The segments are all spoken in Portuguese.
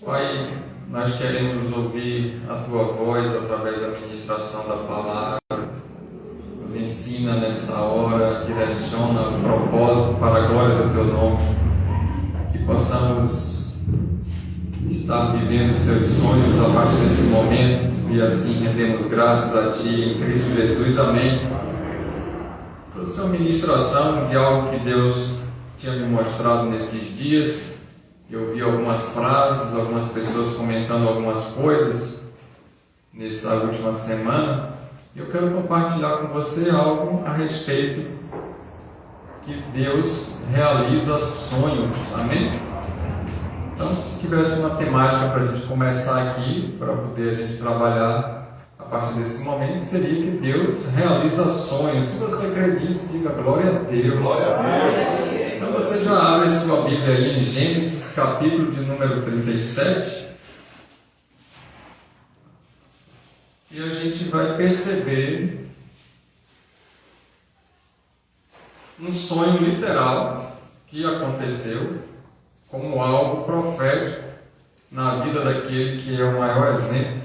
Pai, nós queremos ouvir a Tua voz através da ministração da palavra. Nos ensina nessa hora, direciona o propósito para a glória do Teu nome. Que possamos estar vivendo os Teus sonhos a partir desse momento e assim rendemos graças a Ti em Cristo Jesus. Amém. Trouxe uma ministração de algo que Deus tinha me mostrado nesses dias. Eu vi algumas frases, algumas pessoas comentando algumas coisas nessa última semana. Eu quero compartilhar com você algo a respeito que Deus realiza sonhos. Amém? Então, se tivesse uma temática para a gente começar aqui, para poder a gente trabalhar a partir desse momento, seria que Deus realiza sonhos. Se você crê nisso, diga glória a Deus. Glória a Deus. Então você já abre a sua Bíblia aí em Gênesis, capítulo de número 37. E a gente vai perceber um sonho literal que aconteceu como algo profético na vida daquele que é o maior exemplo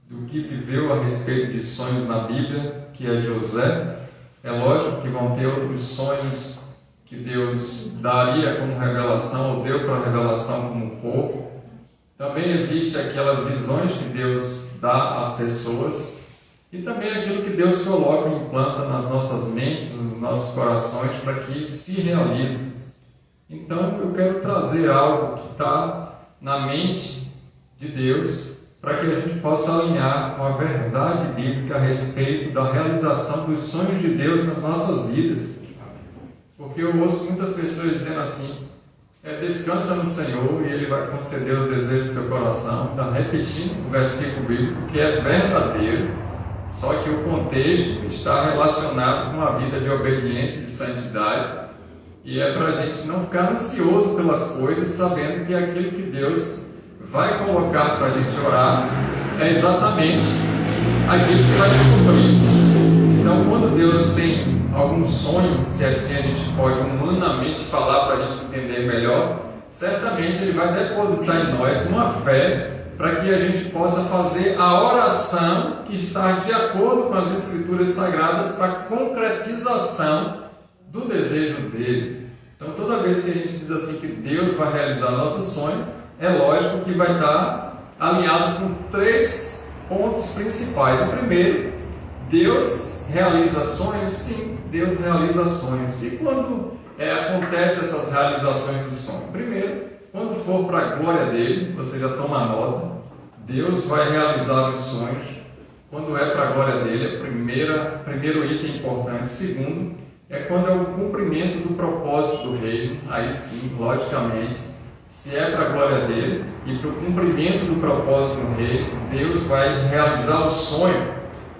do que viveu a respeito de sonhos na Bíblia, que é José. É lógico que vão ter outros sonhos que Deus daria como revelação, ou deu para revelação como povo. Também existe aquelas visões que Deus dá às pessoas, e também aquilo que Deus coloca e implanta nas nossas mentes, nos nossos corações, para que se realize. Então eu quero trazer algo que está na mente de Deus, para que a gente possa alinhar com a verdade bíblica a respeito da realização dos sonhos de Deus nas nossas vidas. Porque eu ouço muitas pessoas dizendo assim: descansa no Senhor e Ele vai conceder os desejos do seu coração. Está repetindo o versículo bíblico que é verdadeiro, só que o contexto está relacionado com a vida de obediência e de santidade, e é para a gente não ficar ansioso pelas coisas, sabendo que aquilo que Deus vai colocar para a gente orar é exatamente aquilo que vai se cumprir. Então, quando Deus tem algum sonho, se assim a gente pode humanamente falar para a gente entender melhor, certamente Ele vai depositar em nós uma fé para que a gente possa fazer a oração que está de acordo com as Escrituras Sagradas para a concretização do desejo dele. Então, toda vez que a gente diz assim que Deus vai realizar nosso sonho, é lógico que vai estar alinhado com 3 pontos principais. O primeiro, Deus realiza sonhos? Sim, Deus realiza sonhos. E quando acontecem essas realizações do sonho? Primeiro, quando for para a glória dele, você já toma nota, Deus vai realizar os sonhos. Quando é para a glória dele, é primeiro item importante. Segundo, é quando é o cumprimento do propósito do reino. Aí sim, logicamente, se é para a glória dele e para o cumprimento do propósito do reino, Deus vai realizar o sonho.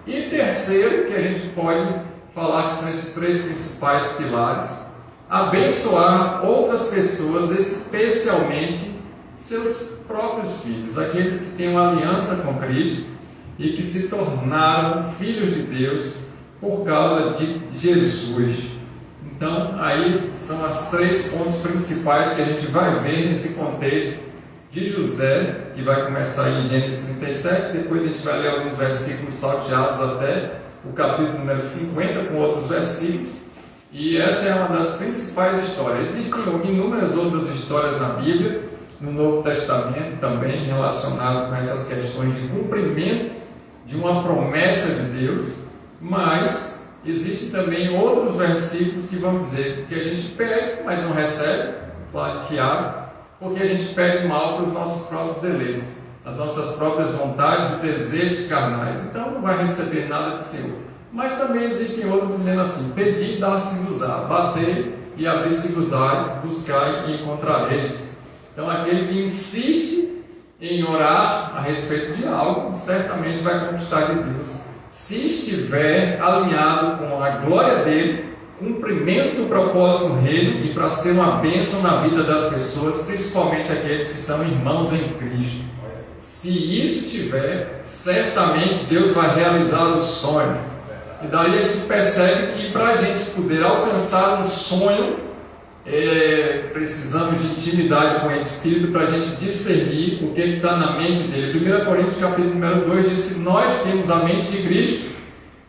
E terceiro, que a gente pode falar que são esses 3 principais pilares: abençoar outras pessoas, especialmente seus próprios filhos, aqueles que têm uma aliança com Cristo e que se tornaram filhos de Deus por causa de Jesus. Então, aí são os 3 pontos principais que a gente vai ver nesse contexto de José, que vai começar aí em Gênesis 37, depois a gente vai ler alguns versículos salteados até o capítulo número 50, com outros versículos, e essa é uma das principais histórias. Existem inúmeras outras histórias na Bíblia, no Novo Testamento também, relacionadas com essas questões de cumprimento de uma promessa de Deus, mas existem também outros versículos que vão dizer que a gente pede, mas não recebe, lá em Tiago, porque a gente pede mal para os nossos próprios deleites, as nossas próprias vontades e desejos carnais. Então não vai receber nada do Senhor. Mas também existem outros dizendo assim: pedi e dar-se-vos-á, batei e abrir-se-vos-ás, buscai e encontrareis. Então aquele que insiste em orar a respeito de algo, certamente vai conquistar de Deus, se estiver alinhado com a glória dele, cumprimento do propósito do reino e para ser uma bênção na vida das pessoas, principalmente aqueles que são irmãos em Cristo. Se isso tiver, certamente Deus vai realizar o sonho. E daí a gente percebe que para a gente poder alcançar um sonho, precisamos de intimidade com o Espírito para a gente discernir o que está na mente dele. 1 Coríntios capítulo número 2 diz que nós temos a mente de Cristo.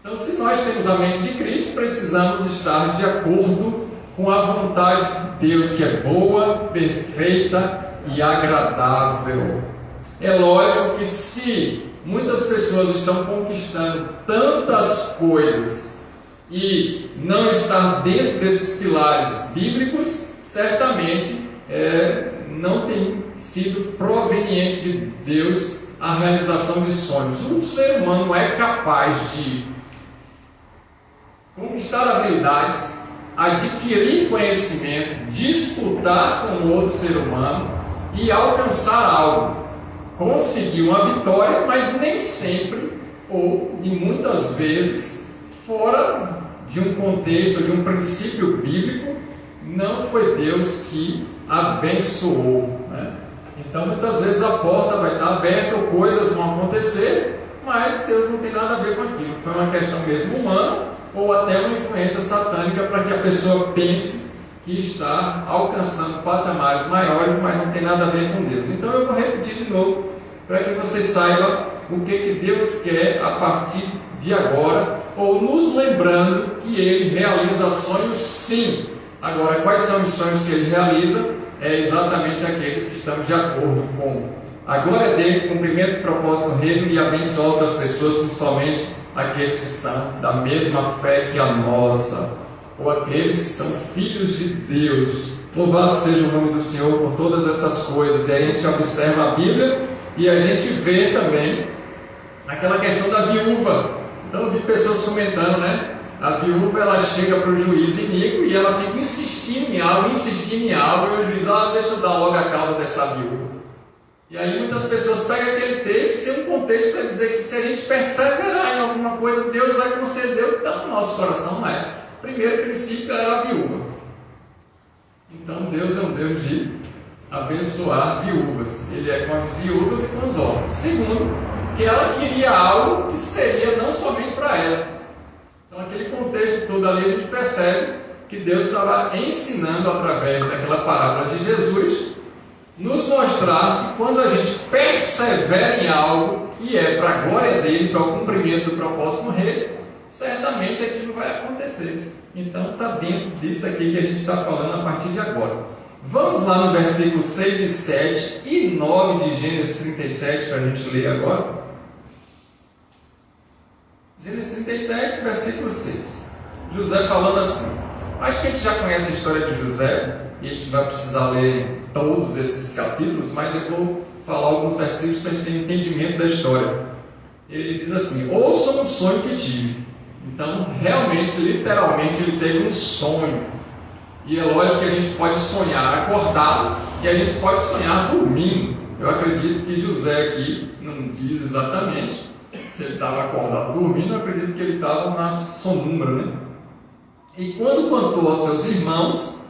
Então, se nós temos a mente de Cristo, precisamos estar de acordo com a vontade de Deus, que é boa, perfeita e agradável. É lógico que se muitas pessoas estão conquistando tantas coisas e não estar dentro desses pilares bíblicos, certamente não tem sido proveniente de Deus a realização de sonhos. O ser humano é capaz de conquistar habilidades, adquirir conhecimento, disputar com outro ser humano e alcançar algo, conseguir uma vitória, mas nem sempre, ou e muitas vezes, fora de um contexto, de um princípio bíblico, não foi Deus que abençoou, né? Então, muitas vezes a porta vai estar aberta, ou coisas vão acontecer, mas Deus não tem nada a ver com aquilo. Foi uma questão mesmo humana, ou até uma influência satânica para que a pessoa pense que está alcançando patamares maiores, mas não tem nada a ver com Deus. Então eu vou repetir de novo, para que você saiba o que Deus quer a partir de agora, ou nos lembrando que Ele realiza sonhos sim. Agora, quais são os sonhos que Ele realiza? É exatamente aqueles que estamos de acordo com a glória dele, cumprimento do propósito do reino e abençoar outras pessoas, principalmente aqueles que são da mesma fé que a nossa, ou aqueles que são filhos de Deus. Louvado seja o nome do Senhor por todas essas coisas. E aí a gente observa a Bíblia e a gente vê também aquela questão da viúva. Então eu vi pessoas comentando, né? A viúva, ela chega para o juiz iníquo e ela fica insistindo em algo, e o juiz, deixa eu dar logo a causa dessa viúva. E aí muitas pessoas pegam aquele texto sem um contexto para dizer que se a gente perseverar em alguma coisa, Deus vai conceder. Então o nosso coração não é. Primeiro princípio era a viúva. Então Deus é um Deus de abençoar viúvas. Ele é com as viúvas e com os órfãos. Segundo, que ela queria algo que seria não somente para ela. Então aquele contexto todo ali a gente percebe que Deus estava ensinando através daquela parábola de Jesus, nos mostrar que quando a gente persevera em algo que é para a glória dele, para o cumprimento do propósito no reino, certamente aquilo vai acontecer. Então está dentro disso aqui que a gente está falando a partir de agora. Vamos lá no versículo 6 e 7 e 9 de Gênesis 37 para a gente ler agora. Gênesis 37, versículo 6. José falando assim. Acho que a gente já conhece a história de José e a gente vai precisar ler todos esses capítulos, mas eu vou falar alguns versículos para a gente ter um entendimento da história. Ele diz assim: ouçam um sonho que tive. Então, realmente, literalmente, ele teve um sonho. E é lógico que a gente pode sonhar acordado e a gente pode sonhar dormindo. Eu acredito que José aqui não diz exatamente se ele estava acordado dormindo, eu acredito que ele estava na sombra, né? E quando contou aos seus irmãos,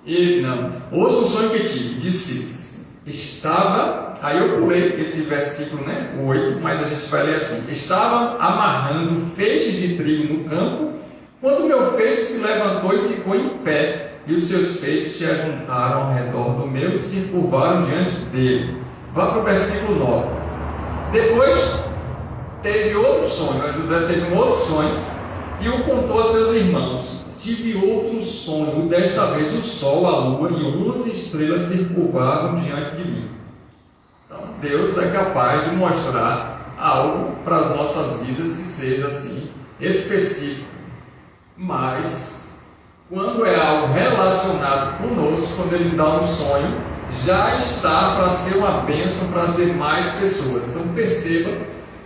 ele não, ouça o sonho que tive, disse, estava, aí eu pulei esse versículo, né, o 8, mas a gente vai ler assim: estava amarrando feixes de trigo no campo, quando meu feixe se levantou e ficou em pé, e os seus feixes se ajuntaram ao redor do meu e se curvaram diante dele. Vá para o versículo 9. Depois teve outro sonho, José teve um outro sonho e o contou a seus irmãos. Tive outro sonho, desta vez o sol, a lua e 11 estrelas se curvavam diante de mim. Então Deus é capaz de mostrar algo para as nossas vidas que seja assim específico, mas quando é algo relacionado conosco, quando Ele dá um sonho, já está para ser uma bênção para as demais pessoas. Então perceba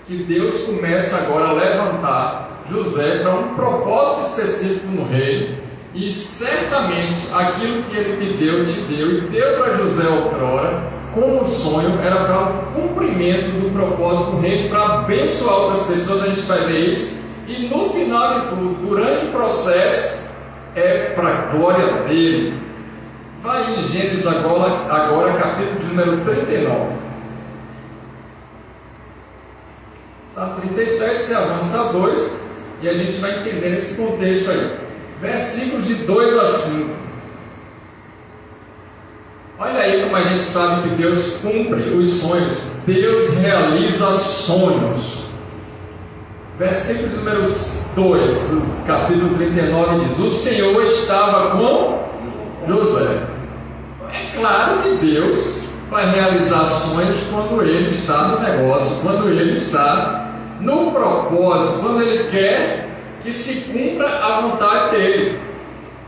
que Deus começa agora a levantar José para um propósito específico no reino, e certamente aquilo que ele me deu, te deu e deu para José outrora, como sonho, era para o cumprimento do propósito no reino, para abençoar outras pessoas. A gente vai ver isso, e no final de tudo, durante o processo, é para a glória dele. Vai em Gênesis agora capítulo de número 39. Tá, 37, você avança 2 e a gente vai entender esse contexto aí. Versículos de 2 a 5. Olha aí como a gente sabe que Deus cumpre os sonhos. Deus realiza sonhos. Versículo número 2 do capítulo 39 diz: o Senhor estava com José. É claro que Deus vai realizar sonhos quando Ele está no negócio, quando Ele está no propósito, quando Ele quer que se cumpra a vontade dEle.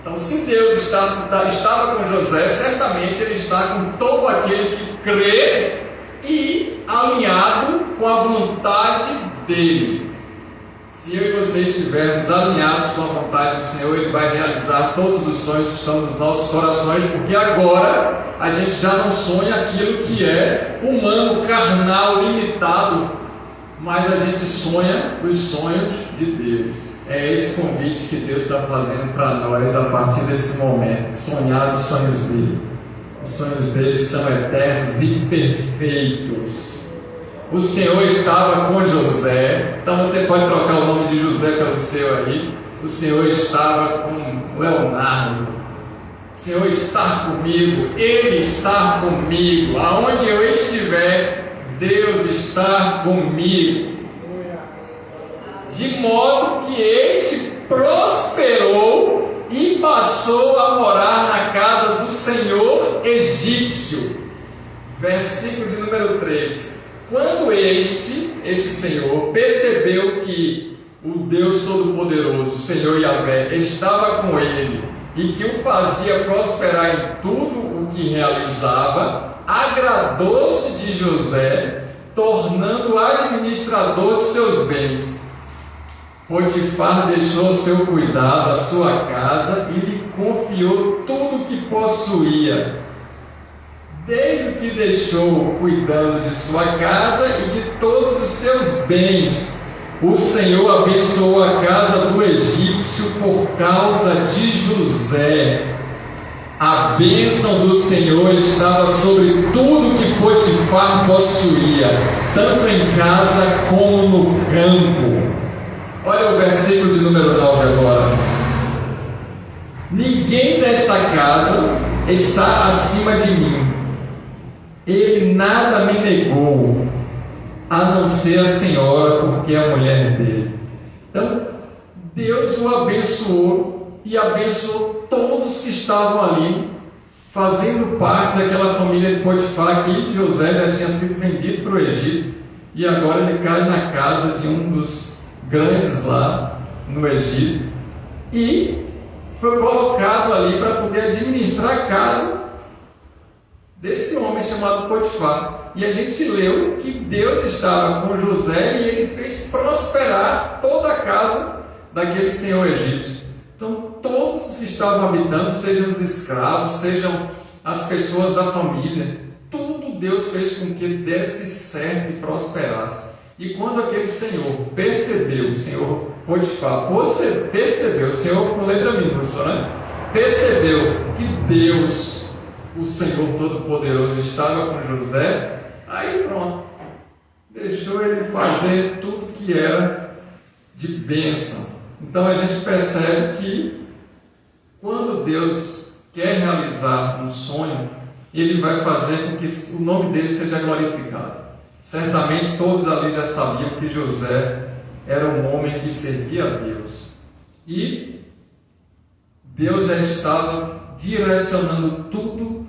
Então, se Deus estava com José, certamente Ele está com todo aquele que crê e alinhado com a vontade dEle. Se eu e você estivermos alinhados com a vontade do Senhor, Ele vai realizar todos os sonhos que estão nos nossos corações, porque agora a gente já não sonha aquilo que é humano, carnal, limitado, mas a gente sonha os sonhos de Deus. É esse convite que Deus está fazendo para nós a partir desse momento, sonhar os sonhos dele. Os sonhos dele são eternos e perfeitos. O Senhor estava com José. Então você pode trocar o nome de José pelo seu aí. O Senhor estava com Leonardo. O Senhor está comigo. Ele está comigo. Aonde eu estiver, Deus está comigo. De modo que este prosperou e passou a morar na casa do Senhor egípcio. Versículo de número 3. Quando este Senhor percebeu que o Deus Todo-Poderoso, o Senhor Yahvé, estava com ele e que o fazia prosperar em tudo o que realizava, agradou-se de José, tornando-o administrador de seus bens. Potifar deixou seu cuidado, a sua casa, e lhe confiou tudo o que possuía. Desde que deixou cuidando de sua casa e de todos os seus bens, o Senhor abençoou a casa do egípcio por causa de José. A bênção do Senhor estava sobre tudo que Potifar possuía, tanto em casa como no campo. Olha o versículo de número 9 agora. Ninguém desta casa está acima de mim. Ele nada me negou, a não ser a senhora, porque é a mulher dele. Então, Deus o abençoou e abençoou todos que estavam ali, fazendo parte daquela família de Potifar, que José já tinha sido vendido para o Egito, e agora ele cai na casa de um dos grandes lá no Egito, e foi colocado ali para poder administrar a casa desse homem chamado Potifar. E a gente leu que Deus estava com José e ele fez prosperar toda a casa daquele senhor egípcio. Então todos os que estavam habitando, sejam os escravos, sejam as pessoas da família, tudo Deus fez com que desse certo e prosperasse. E quando aquele senhor percebeu, o senhor Potifar percebeu, o senhor com letra minúscula, né? Percebeu que Deus, o Senhor Todo-Poderoso, estava com José, aí pronto, deixou ele fazer tudo que era de bênção. Então a gente percebe que quando Deus quer realizar um sonho, Ele vai fazer com que o nome dele seja glorificado. Certamente todos ali já sabiam que José era um homem que servia a Deus, e Deus já estava direcionando tudo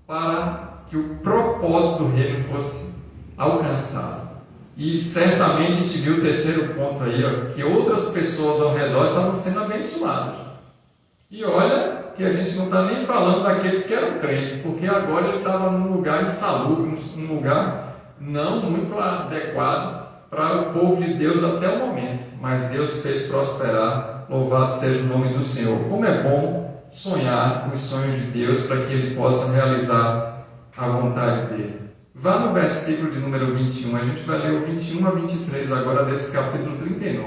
para que o propósito do reino fosse alcançado. E certamente a gente viu o terceiro ponto aí, ó, que outras pessoas ao redor estavam sendo abençoadas. E olha que a gente não está nem falando daqueles que eram crentes, porque agora ele estava num lugar insalubre, num lugar não muito adequado para o povo de Deus até o momento. Mas Deus fez prosperar, louvado seja o nome do Senhor. Como é bom sonhar os sonhos de Deus para que Ele possa realizar a vontade dEle. Vá no versículo de número 21, a gente vai ler o 21 a 23 agora desse capítulo 39.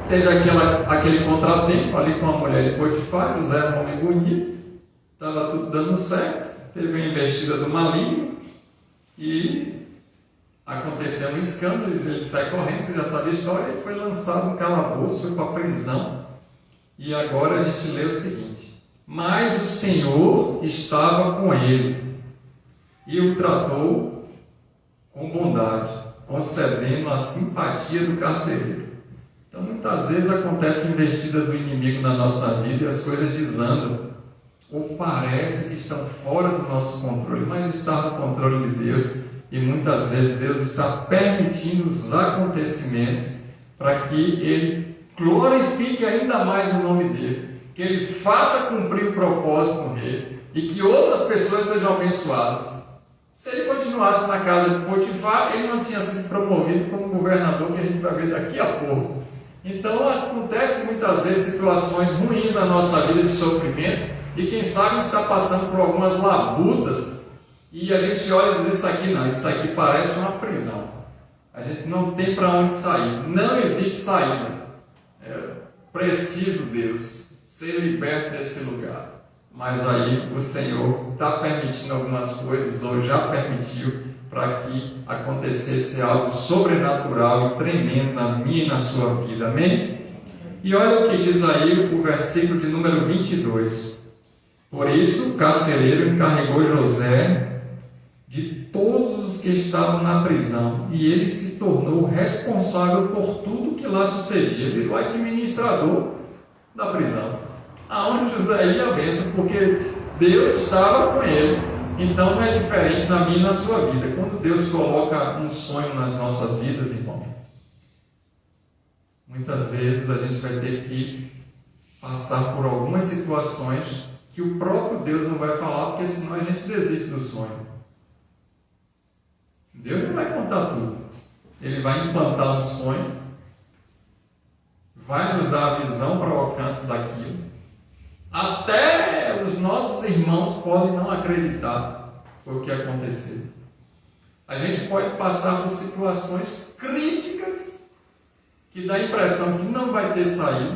Teve aquele contratempo ali com a mulher de Potifar. José era um homem bonito, estava tudo dando certo, teve uma investida do maligno, e aconteceu um escândalo, ele sai correndo, você já sabe a história, ele foi lançado no calabouço, foi para a prisão. E agora a gente lê o seguinte: mas o Senhor estava com ele e o tratou com bondade, concedendo a simpatia do carcereiro. Então muitas vezes acontecem investidas do inimigo na nossa vida e as coisas desandam, ou parece que estão fora do nosso controle, mas está no controle de Deus. E muitas vezes Deus está permitindo os acontecimentos para que Ele glorifique ainda mais o nome dEle, que Ele faça cumprir o propósito no rei e que outras pessoas sejam abençoadas. Se ele continuasse na casa de Potifar, ele não tinha sido promovido como governador, que a gente vai ver daqui a pouco. Então acontece muitas vezes situações ruins na nossa vida de sofrimento, e quem sabe a gente está passando por algumas labutas, e a gente olha e diz: isso aqui não, isso aqui parece uma prisão, a gente não tem para onde sair, não existe saída, preciso, Deus, ser liberto desse lugar. Mas aí o Senhor está permitindo algumas coisas, ou já permitiu, para que acontecesse algo sobrenatural e tremendo na minha e na sua vida, amém? E olha o que diz aí o versículo de número 22. Por isso o carcereiro encarregou José de todos os que estavam na prisão, e ele se tornou responsável por tudo que lá sucedia. Ele virou administrador da prisão, aonde José ia a bênção, porque Deus estava com ele. Então não é diferente na minha e na sua vida. Quando Deus coloca um sonho nas nossas vidas, irmão, muitas vezes a gente vai ter que passar por algumas situações que o próprio Deus não vai falar, porque senão a gente desiste do sonho. Deus não vai contar tudo. Ele vai implantar um sonho, vai nos dar a visão para o alcance daquilo. Até os nossos irmãos podem não acreditar. Foi o que aconteceu. A gente pode passar por situações críticas que dá a impressão que não vai ter saída,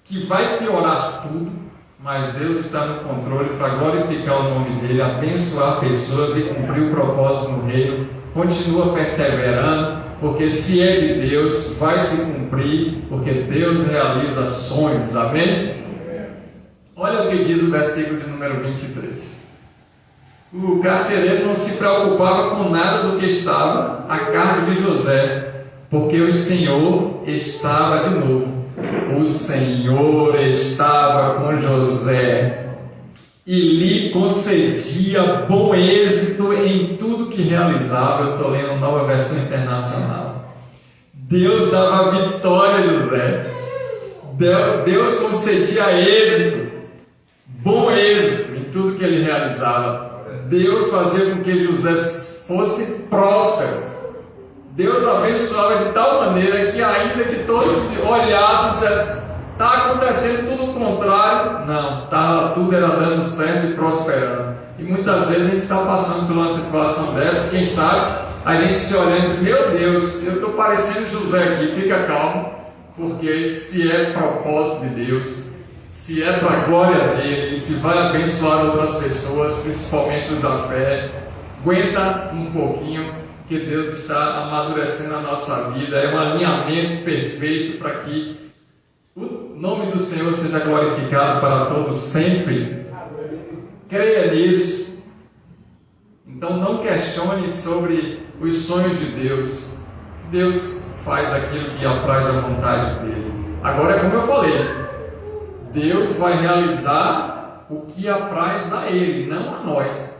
que vai piorar tudo, mas Deus está no controle para glorificar o nome dele, abençoar pessoas e cumprir o propósito no reino. Continua perseverando, porque se é de Deus, vai se cumprir, porque Deus realiza sonhos, amém? Olha o que diz o versículo de número 23. O carcereiro não se preocupava com nada do que estava a cargo de José, porque o Senhor estava de novo. O Senhor estava com José e lhe concedia bom êxito em tudo que realizava. Eu estou lendo a Nova Versão Internacional. Deus dava vitória a José. Deus concedia êxito, bom êxito em tudo que ele realizava. Deus fazia com que José fosse próspero. Deus abençoava de tal maneira que, ainda que todos olhassem e dissessem: está acontecendo tudo o contrário, não, tudo era dando certo e prosperando. E muitas vezes a gente está passando por uma situação dessa, quem sabe a gente se olhando e diz: meu Deus, eu estou parecendo José aqui. Fica calmo, porque se é propósito de Deus, se é para a glória dele, se vai abençoar outras pessoas, principalmente os da fé, aguenta um pouquinho, que Deus está amadurecendo a nossa vida. É um alinhamento perfeito para que o nome do Senhor seja glorificado para todos sempre. Creia nisso. Então não questione sobre os sonhos de Deus. Deus faz aquilo que apraz a vontade dele. Agora, como eu falei, Deus vai realizar o que apraz a ele, não a nós.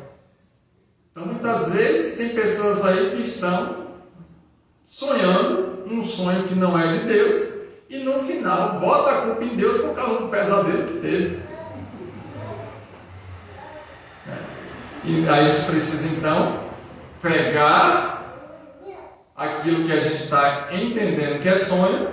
Então muitas vezes tem pessoas aí que estão sonhando um sonho que não é de Deus, e no final bota a culpa em Deus por causa do pesadelo que teve. E aí a gente precisa então pegar aquilo que a gente está entendendo que é sonho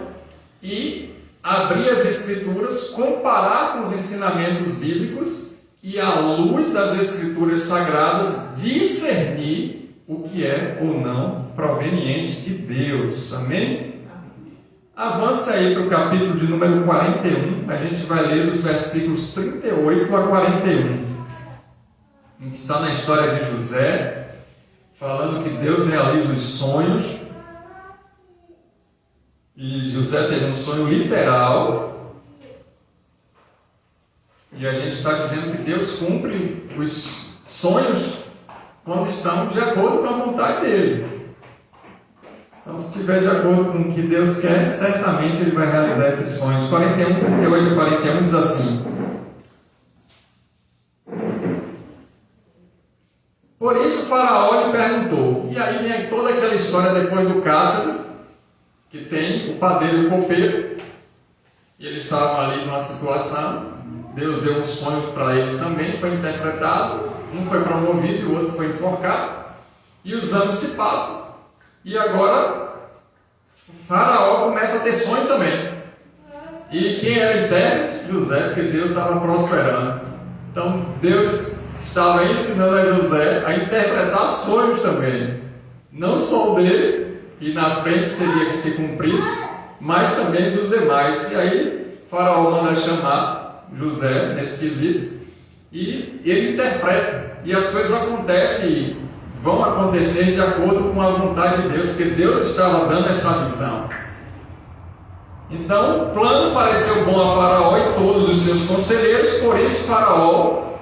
e abrir as Escrituras, comparar com os ensinamentos bíblicos e, à luz das Escrituras sagradas, discernir o que é ou não proveniente de Deus. Amém? Avance aí para o capítulo de número 41, a gente vai ler os versículos 38 a 41. A gente está na história de José, falando que Deus realiza os sonhos. E José teve um sonho literal. E a gente está dizendo que Deus cumpre os sonhos quando estão de acordo com a vontade dele. Então, se estiver de acordo com o que Deus quer, certamente Ele vai realizar esses sonhos. 41, 38 e 41 diz assim: por isso Faraó lhe perguntou. E aí vem toda aquela história depois do Cássaro, que tem o padeiro e o copeiro, e eles estavam ali numa situação. Deus deu uns sonhos para eles também, foi interpretado. Um foi promovido e o outro foi enforcado. E os anos se passam. E agora Faraó começa a ter sonho também. E quem era intérprete? José, porque Deus estava prosperando. Então Deus estava ensinando a José a interpretar sonhos também. Não só o dele, e na frente seria que se cumprir, mas também dos demais. E aí Faraó manda chamar José nesse quesito, e ele interpreta. E as coisas acontecem e vão acontecer de acordo com a vontade de Deus, porque Deus estava dando essa visão. Então o plano pareceu bom a Faraó e todos os seus conselheiros. Por isso Faraó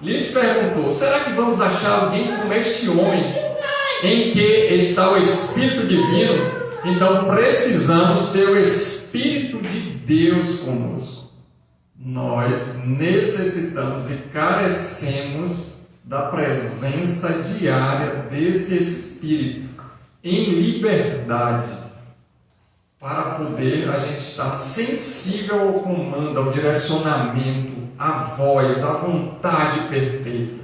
lhes perguntou: será que vamos achar alguém como este homem, em que está o Espírito Divino? Então precisamos ter o Espírito de Deus conosco. Nós necessitamos e carecemos da presença diária desse Espírito em liberdade, para poder a gente estar sensível ao comando, ao direcionamento, à voz, à vontade perfeita.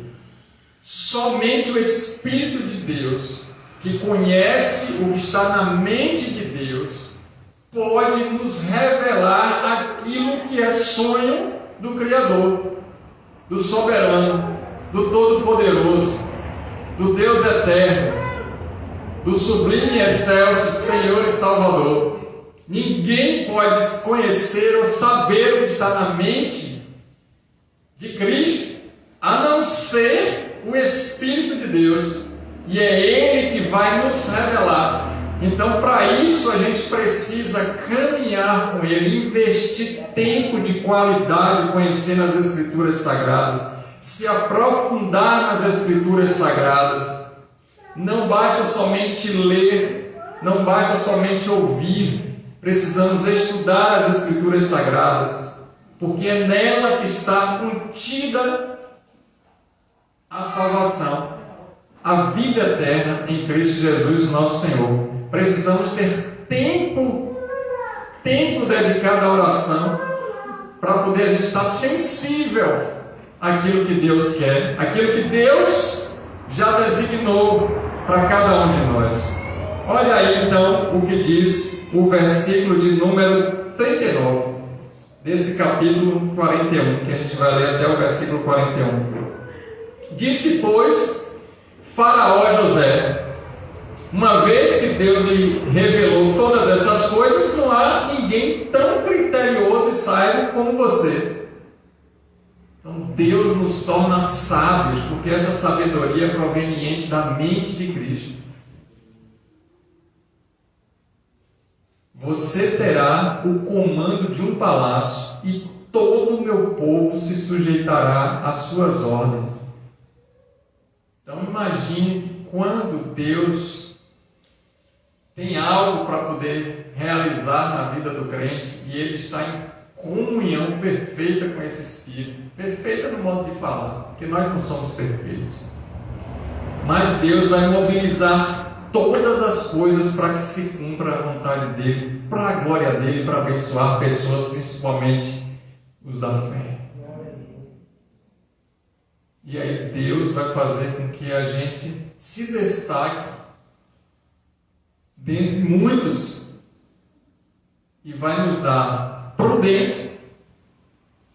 Somente o Espírito de Deus, que conhece o que está na mente de Deus, pode nos revelar aquilo que é sonho do Criador, do Soberano, do Todo-Poderoso, do Deus Eterno, do Sublime e Excelso Senhor e Salvador. Ninguém pode conhecer ou saber o que está na mente de Cristo, a não ser o Espírito de Deus, e é Ele que vai nos revelar. Então, para isso, a gente precisa caminhar com Ele, investir tempo de qualidade conhecendo as Escrituras Sagradas, se aprofundar nas Escrituras Sagradas. Não basta somente ler, não basta somente ouvir, precisamos estudar as Escrituras Sagradas, porque é nela que está contida a salvação, a vida eterna em Cristo Jesus, nosso Senhor. Precisamos ter tempo dedicado à oração, para poder a gente estar sensível àquilo que Deus quer, aquilo que Deus já designou para cada um de nós. Olha aí então o que diz o versículo de número 39 desse capítulo 41, que a gente vai ler até o versículo 41. Disse, pois, Faraó a José: uma vez que Deus lhe revelou todas essas coisas, não há ninguém tão criterioso e sábio como você. Então Deus nos torna sábios, porque essa sabedoria é proveniente da mente de Cristo. Você terá o comando de um palácio, e todo o meu povo se sujeitará às suas ordens. Então imagine que quando Deus tem algo para poder realizar na vida do crente, e ele está em comunhão perfeita com esse Espírito, perfeita no modo de falar, porque nós não somos perfeitos, mas Deus vai mobilizar todas as coisas para que se cumpra a vontade dele, para a glória dele, para abençoar pessoas, principalmente os da fé. E aí Deus vai fazer com que a gente se destaque dentre muitos, e vai nos dar prudência,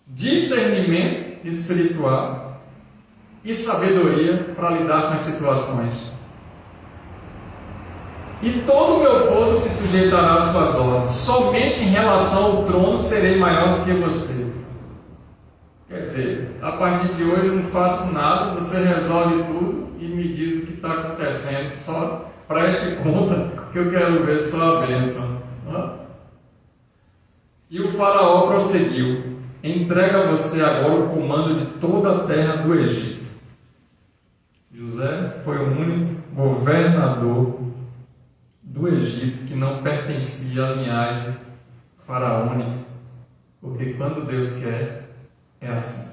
discernimento espiritual e sabedoria para lidar com as situações. E todo o meu povo se sujeitará às suas ordens. Somente em relação ao trono serei maior do que você. Quer dizer, a partir de hoje eu não faço nada, você resolve tudo e me diz o que está acontecendo, só preste conta que eu quero ver só a bênção. E o faraó prosseguiu: entrega a você agora o comando de toda a terra do Egito. José foi o único governador do Egito que não pertencia à linhagem faraônica, porque quando Deus quer, é assim.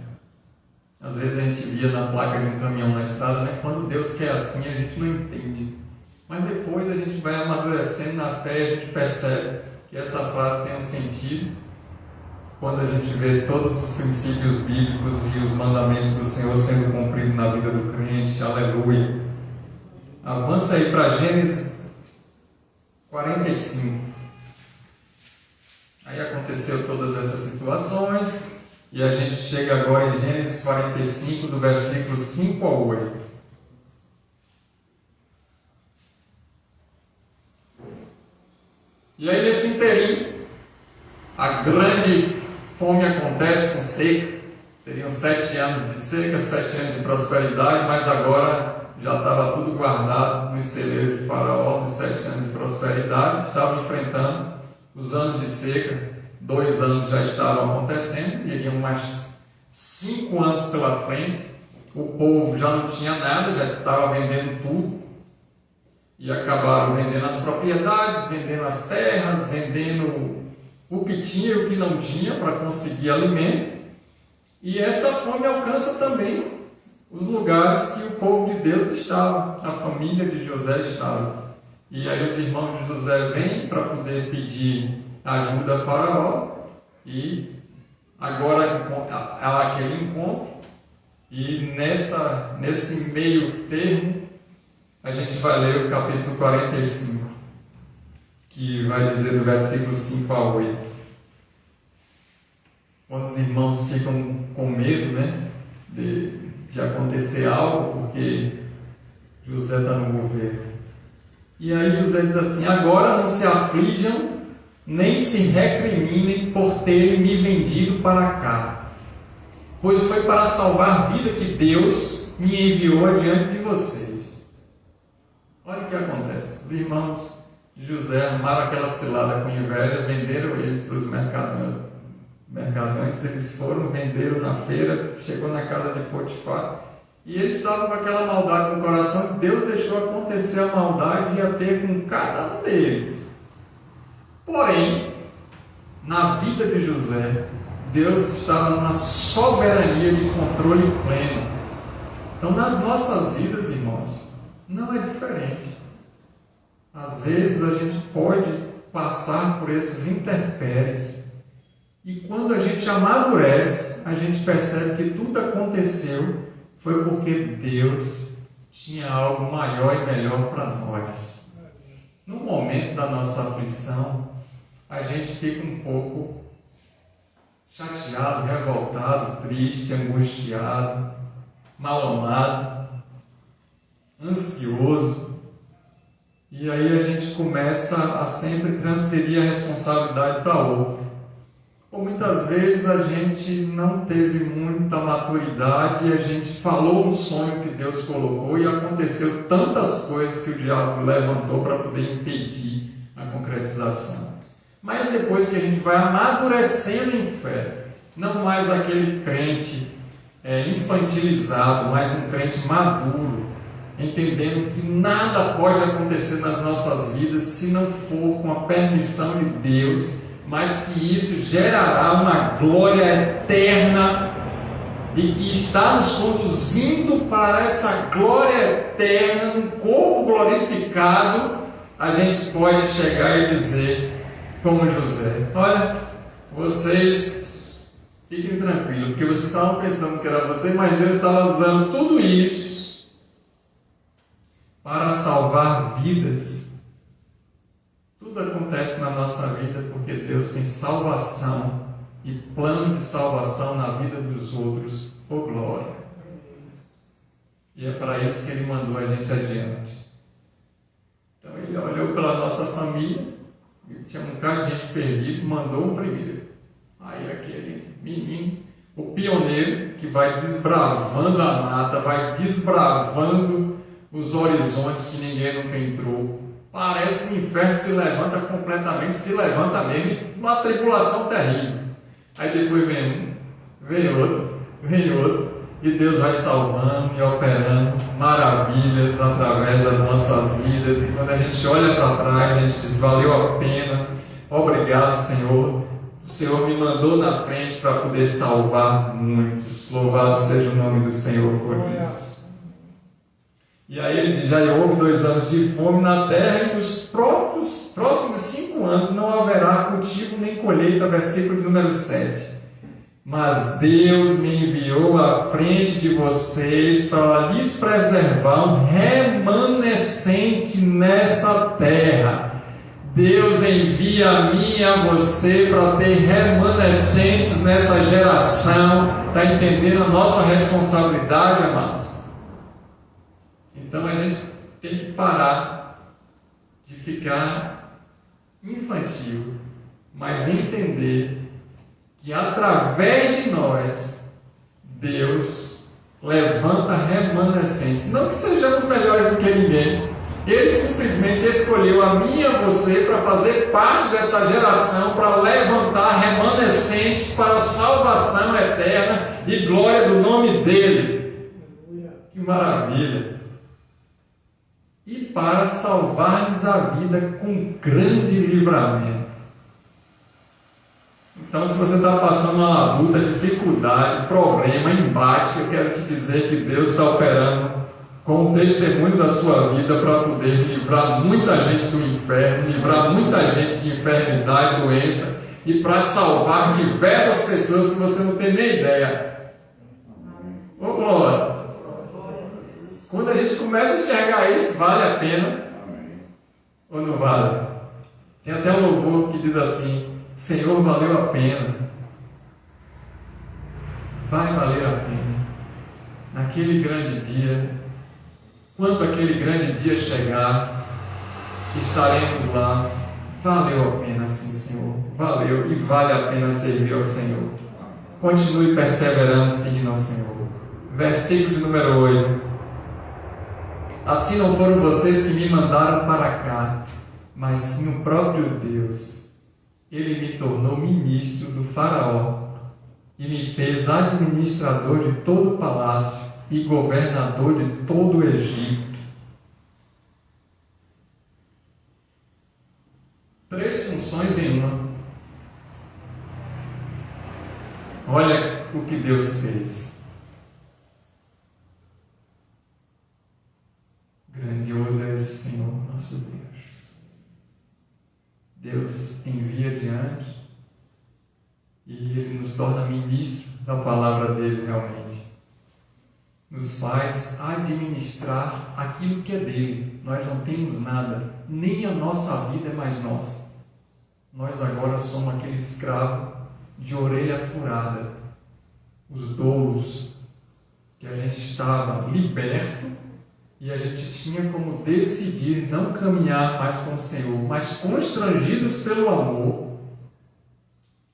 Às vezes a gente via na placa de um caminhão na estrada, né? Quando Deus quer assim, a gente não entende. Mas depois a gente vai amadurecendo na fé e a gente percebe que essa frase tem um sentido quando a gente vê todos os princípios bíblicos e os mandamentos do Senhor sendo cumpridos na vida do crente. Aleluia. Avança aí para Gênesis 45. Aí aconteceu todas essas situações e a gente chega agora em Gênesis 45, do versículo 5 ao 8. E aí nesse inteirinho, a grande fome acontece com seca. Seriam 7 anos de seca, 7 anos de prosperidade, mas agora já estava tudo guardado no celeiro de Faraó, nos 7 anos de prosperidade. Estavam enfrentando os anos de seca, 2 anos já estavam acontecendo, iriam mais 5 anos pela frente. O povo já não tinha nada, já estava vendendo tudo. E acabaram vendendo as propriedades, vendendo as terras, vendendo o que tinha e o que não tinha para conseguir alimento. E essa fome alcança também os lugares que o povo de Deus estava, a família de José estava. E aí os irmãos de José vêm para poder pedir ajuda a Faraó. E agora há aquele encontro. E nesse meio termo, a gente vai ler o capítulo 45, que vai dizer do versículo 5 a 8. Quando os irmãos ficam com medo, né, de acontecer algo, porque José está no governo. E aí José diz assim: agora não se aflijam, nem se recriminem por terem me vendido para cá, pois foi para salvar a vida que Deus me enviou adiante de vocês. Olha o que acontece. Os irmãos de José armaram aquela cilada com inveja, venderam eles para os mercadantes, eles foram, venderam na feira, chegou na casa de Potifar, e eles estavam com aquela maldade no coração. Deus deixou acontecer a maldade e ia ter com cada um deles. Porém, na vida de José, Deus estava numa soberania de controle pleno. Então, nas nossas vidas, irmãos, não é diferente. Às vezes a gente pode passar por esses intempéries, e quando a gente amadurece, a gente percebe que tudo aconteceu foi porque Deus tinha algo maior e melhor para nós. No momento da nossa aflição, a gente fica um pouco chateado, revoltado, triste, angustiado, mal-amado, ansioso, e aí a gente começa a sempre transferir a responsabilidade para outro. Ou muitas vezes a gente não teve muita maturidade e a gente falou um sonho que Deus colocou e aconteceu tantas coisas que o diabo levantou para poder impedir a concretização. Mas depois que a gente vai amadurecendo em fé, não mais aquele crente infantilizado, mas um crente maduro, entendendo que nada pode acontecer nas nossas vidas se não for com a permissão de Deus, mas que isso gerará uma glória eterna e que está nos conduzindo para essa glória eterna, um corpo glorificado. A gente pode chegar e dizer, como José: olha, vocês fiquem tranquilos, porque vocês estavam pensando que era você, mas Deus estava usando tudo isso para salvar vidas. Tudo acontece na nossa vida porque Deus tem salvação e plano de salvação na vida dos outros, por glória. E é para isso que Ele mandou a gente adiante. Então Ele olhou pela nossa família, e tinha um bocado de gente perdida, mandou o primeiro. Aí aquele menino O pioneiro que vai desbravando a mata, vai desbravando os horizontes que ninguém nunca entrou. Parece que o inferno se levanta completamente, se levanta mesmo, uma tribulação terrível. Aí depois vem um, vem outro, e Deus vai salvando e operando maravilhas através das nossas vidas. E quando a gente olha para trás, a gente diz: valeu a pena, obrigado, Senhor. O Senhor me mandou na frente para poder salvar muitos. Louvado seja o nome do Senhor por isso. E aí ele diz: já houve 2 anos de fome na terra, e nos próximos 5 anos não haverá cultivo nem colheita. Versículo de número 7. Mas Deus me enviou à frente de vocês para lhes preservar um remanescente nessa terra. Deus envia a mim e a você para ter remanescentes nessa geração. Está entendendo a nossa responsabilidade, amados? Então a gente tem que parar de ficar infantil, mas entender que através de nós, Deus levanta remanescentes. Não que sejamos melhores do que ninguém. Ele simplesmente escolheu a mim e a você para fazer parte dessa geração, para levantar remanescentes para a salvação eterna e glória do nome dele. Que maravilha! E para salvar-lhes a vida com grande livramento. Então, se você está passando uma luta, dificuldade, problema, embate, eu quero te dizer que Deus está operando com o testemunho da sua vida para poder livrar muita gente do inferno, livrar muita gente de enfermidade, doença, e para salvar diversas pessoas que você não tem nem ideia. Ô glória! Quando a gente começa a enxergar isso, vale a pena ou não vale? Tem até um louvor que diz assim: Senhor, valeu a pena. Vai valer a pena. Naquele grande dia, quando aquele grande dia chegar, estaremos lá. Valeu a pena sim, Senhor. Valeu e vale a pena servir ao Senhor. Continue perseverando, seguindo ao Senhor. Versículo de número 8. Assim não foram vocês que me mandaram para cá, mas sim o próprio Deus. Ele me tornou ministro do faraó e me fez administrador de todo o palácio e governador de todo o Egito. 3 funções em uma. Olha o que Deus fez. Grandioso é esse Senhor, nosso Deus. Deus envia adiante e Ele nos torna ministro da palavra dEle realmente. Nos faz administrar aquilo que é dEle. Nós não temos nada, nem a nossa vida é mais nossa. Nós agora somos aquele escravo de orelha furada, os doulos, que a gente estava liberto e a gente tinha como decidir não caminhar mais com o Senhor, mas constrangidos pelo amor,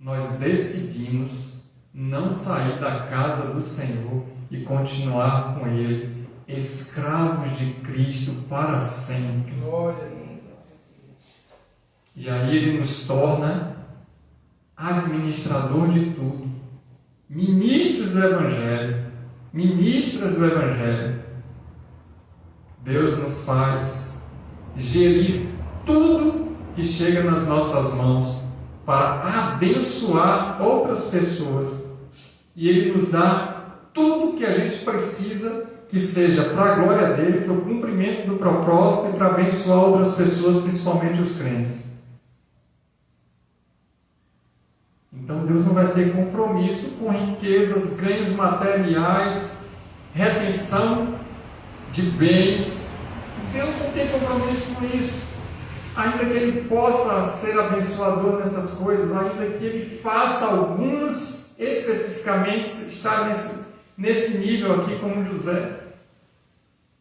nós decidimos não sair da casa do Senhor e continuar com Ele, escravos de Cristo para sempre. E aí Ele nos torna administrador de tudo, ministros do Evangelho, ministras do Evangelho. Deus nos faz gerir tudo que chega nas nossas mãos para abençoar outras pessoas. E Ele nos dá tudo que a gente precisa, que seja para a glória dEle, para o cumprimento do propósito e para abençoar outras pessoas, principalmente os crentes. Então Deus não vai ter compromisso com riquezas, ganhos materiais, retenção de bens. Deus não tem compromisso com isso. Ainda que Ele possa ser abençoador nessas coisas, ainda que Ele faça alguns especificamente estar nesse nível aqui como José,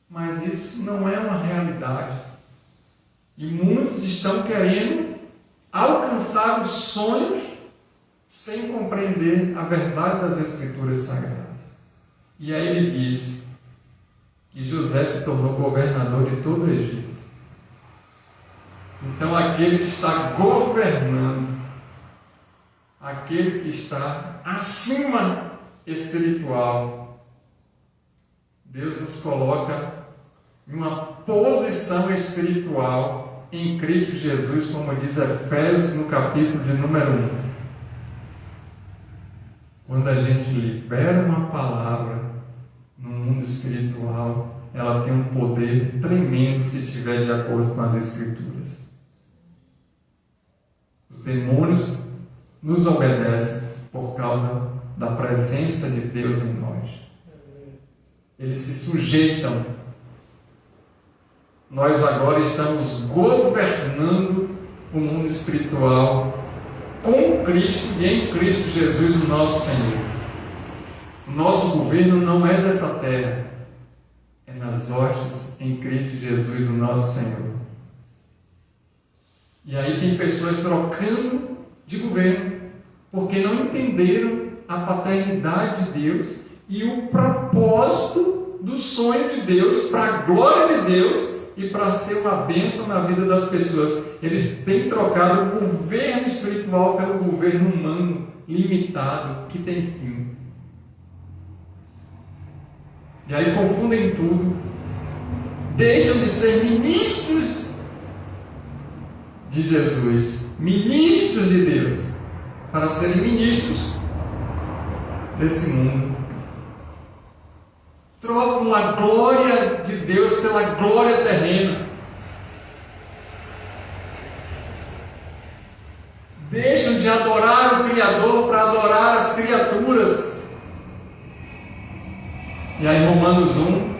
mas isso não é uma realidade. E muitos estão querendo alcançar os sonhos sem compreender a verdade das Escrituras Sagradas. E aí ele diz que José se tornou governador de todo o Egito. Então aquele que está governando, aquele que está acima espiritual, Deus nos coloca em uma posição espiritual em Cristo Jesus, como diz Efésios no capítulo de número 1. Quando a gente libera uma palavra no mundo espiritual, ela tem um poder tremendo se estiver de acordo com as Escrituras. Os demônios nos obedecem por causa da presença de Deus em nós. Eles se sujeitam. Nós agora estamos governando o mundo espiritual com Cristo e em Cristo Jesus, o nosso Senhor. O nosso governo não é dessa terra, é nas hostes em Cristo Jesus, o nosso Senhor. E aí tem pessoas trocando de governo, porque não entenderam a paternidade de Deus e o propósito do sonho de Deus para a glória de Deus e para ser uma bênção na vida das pessoas. Eles têm trocado o governo espiritual pelo governo humano, limitado, que tem fim. E aí confundem tudo, deixam de ser ministros de Jesus, ministros de Deus, para serem ministros desse mundo. Trocam a glória de Deus pela glória terrena. Deixam de adorar o Criador para adorar as criaturas. E aí Romanos 1,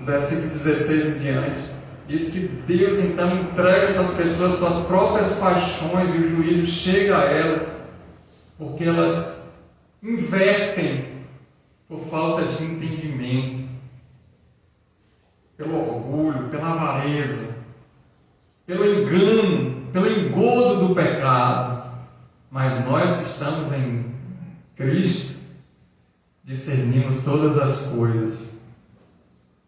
versículo 16 em diante, diz que Deus então entrega essas pessoas suas próprias paixões e o juízo chega a elas, porque elas invertem por falta de entendimento, pelo orgulho, pela avareza, pelo engano, pelo engodo do pecado. Mas nós que estamos em Cristo, discernimos todas as coisas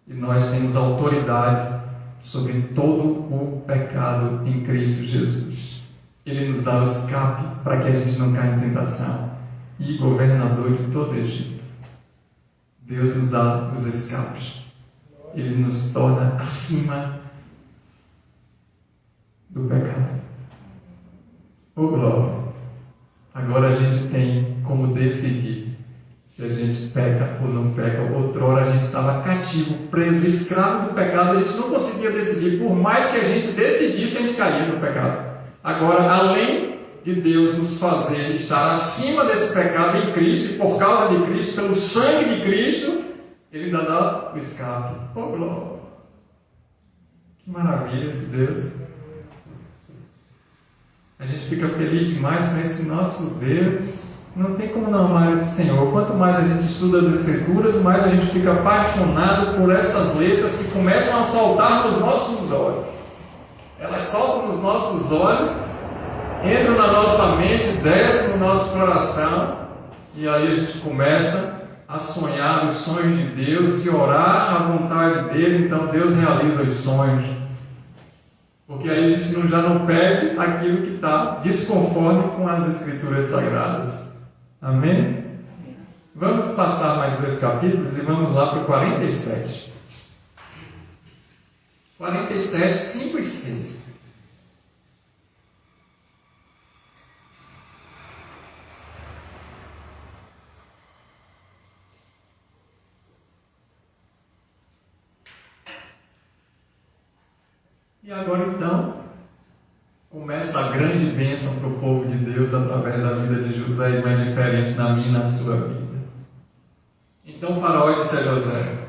e nós temos autoridade sobre todo o pecado em Cristo Jesus. Ele nos dá o escape para que a gente não caia em tentação, e governador de todo o Egito. Deus nos dá os escapes. Ele nos torna acima do pecado. Oh glória! Agora a gente tem como decidir se a gente peca ou não peca. Outrora a gente estava cativo, preso, escravo do pecado. A gente não conseguia decidir. Por mais que a gente decidisse, a gente caía no pecado. Agora, além de Deus nos fazer estar acima desse pecado em Cristo, e por causa de Cristo, pelo sangue de Cristo, Ele ainda dá o escape. Oh glória! Que maravilha esse Deus! A gente fica feliz demais com esse nosso Deus. Não tem como não amar esse Senhor. Quanto mais a gente estuda as Escrituras, mais a gente fica apaixonado por essas letras que começam a saltar nos nossos olhos. Elas saltam nos nossos olhos, entram na nossa mente, descem no nosso coração, e aí a gente começa a sonhar os sonhos de Deus e orar a vontade dEle. Então Deus realiza os sonhos, porque aí a gente já não pede aquilo que está desconforme com as Escrituras Sagradas. Amém? Vamos passar mais 2 capítulos e vamos lá para o 47. 47, 5 e 6. E agora então, começa a grande bênção para o povo de Deus através da vida de José, e não é diferente na minha e na sua vida. Então o faraó disse a José,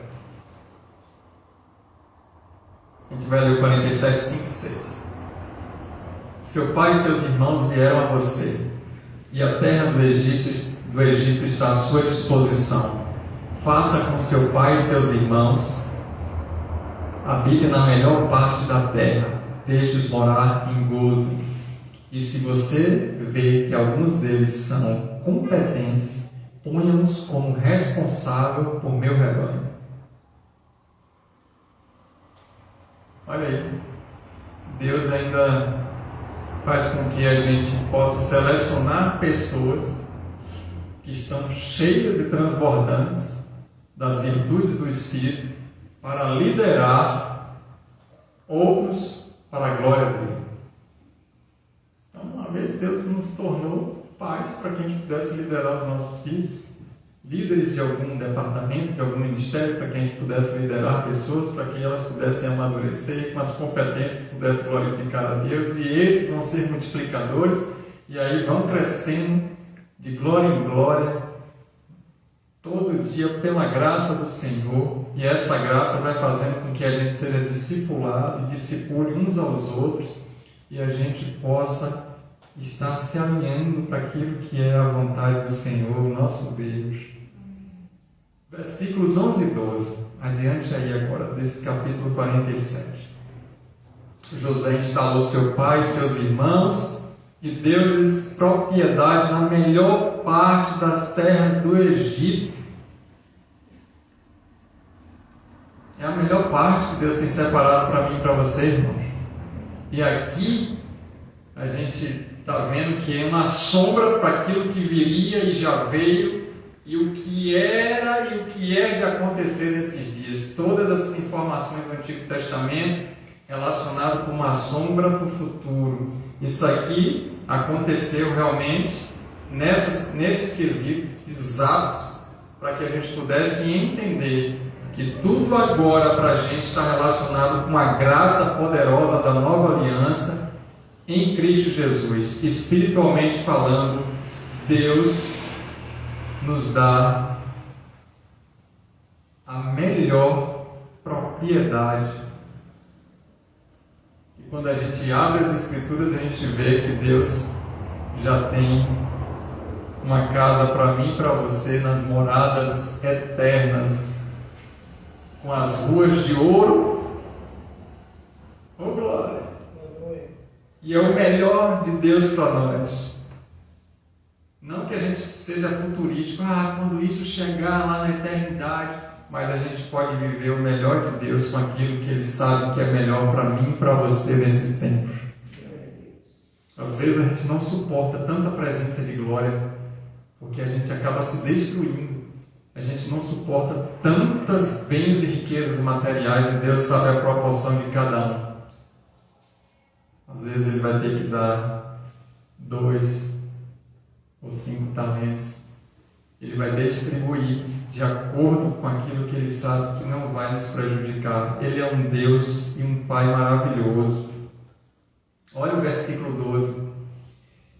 a gente vai ler o 47, 5 e 6. Seu pai e seus irmãos vieram a você, e a terra do Egito está à sua disposição. Faça com seu pai e seus irmãos, habite na melhor parte da terra, deixe-os morar em gozo. E se você vê que alguns deles são competentes, ponha-os como responsável por meu rebanho. Olha aí, Deus ainda faz com que a gente possa selecionar pessoas que estão cheias e transbordantes das virtudes do Espírito para liderar outros para a glória dele. Então, uma vez Deus nos tornou pais para que a gente pudesse liderar os nossos filhos, líderes de algum departamento, de algum ministério, para que a gente pudesse liderar pessoas, para que elas pudessem amadurecer, com as competências pudessem glorificar a Deus, e esses vão ser multiplicadores, e aí vão crescendo de glória em glória, todo dia pela graça do Senhor, e essa graça vai fazendo com que a gente seja discipulado, e discipule uns aos outros, e a gente possa estar se alinhando para aquilo que é a vontade do Senhor, nosso Deus. Versículos 11 e 12, adiante aí agora, desse capítulo 47. José instalou seu pai e seus irmãos e deu-lhes propriedade na melhor parte das terras do Egito. É a melhor parte que Deus tem separado para mim e para você, irmãos. E aqui a gente está vendo que é uma sombra para aquilo que viria e já veio, e o que era e o que é de acontecer nesses dias. Todas as informações do Antigo Testamento relacionadas com uma sombra para o futuro. Isso aqui aconteceu realmente nesses quesitos exatos, para que a gente pudesse entender que tudo agora para a gente está relacionado com a graça poderosa da nova aliança em Cristo Jesus. Espiritualmente falando, Deus nos dá a melhor propriedade. E quando a gente abre as Escrituras, a gente vê que Deus já tem uma casa para mim e para você nas moradas eternas, com as ruas de ouro. Oh glória! E é o melhor de Deus para nós. Não que a gente seja futurístico, quando isso chegar lá na eternidade, mas a gente pode viver o melhor de Deus com aquilo que Ele sabe que é melhor para mim e para você nesses tempos. Às vezes a gente não suporta tanta presença de glória, porque a gente acaba se destruindo. A gente não suporta tantas bens e riquezas materiais, e Deus sabe a proporção de cada um. Às vezes Ele vai ter que dar 2 ou 5 talentos. Ele vai distribuir de acordo com aquilo que Ele sabe que não vai nos prejudicar. Ele é um Deus e um Pai maravilhoso. Olha o versículo 12.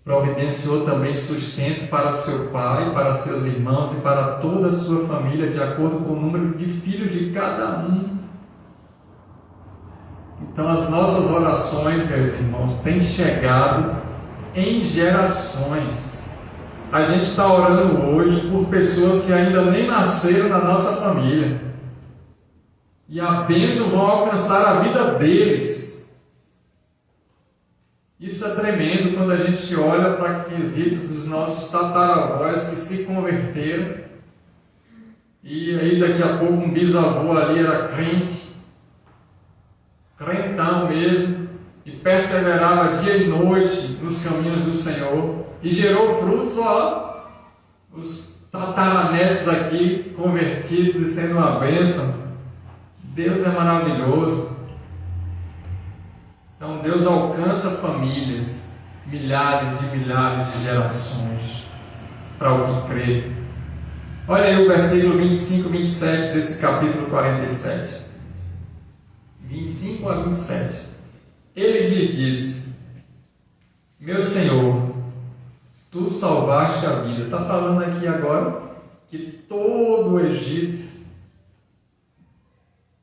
Providenciou também sustento para o seu pai, para seus irmãos e para toda a sua família, de acordo com o número de filhos de cada um. Então as nossas orações, meus irmãos, têm chegado em gerações. A gente está orando hoje por pessoas que ainda nem nasceram na nossa família. E a bênção vai alcançar a vida deles. Isso é tremendo quando a gente olha para quesitos dos nossos tataravós que se converteram. E aí daqui a pouco um bisavô ali era crente, crentão mesmo, e perseverava dia e noite nos caminhos do Senhor, e gerou frutos, os tataranetos aqui convertidos e sendo uma bênção. Deus é maravilhoso. Então Deus alcança famílias, milhares de gerações, para o que crê. Olha aí o versículo 25 e 27 desse capítulo 47. 25 a 27. Ele lhes disse: meu Senhor, tu salvaste a vida. Está falando aqui agora que todo o Egito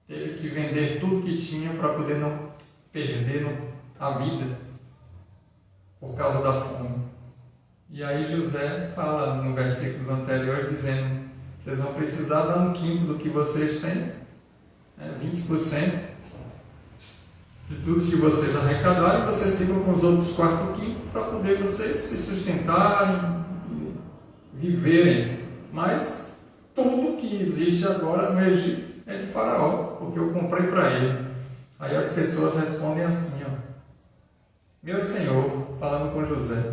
teve que vender tudo que tinha para poder não perder a vida por causa da fome. E aí José fala no versículos anteriores dizendo: vocês vão precisar dar 1/5 do que vocês têm, 20%. De tudo que vocês arrecadarem, vocês ficam com os outros quarto quinto para poder vocês se sustentarem e viverem. Mas tudo que existe agora no Egito é de Faraó, porque eu comprei para ele. Aí as pessoas respondem assim, ó: meu Senhor, falando com José,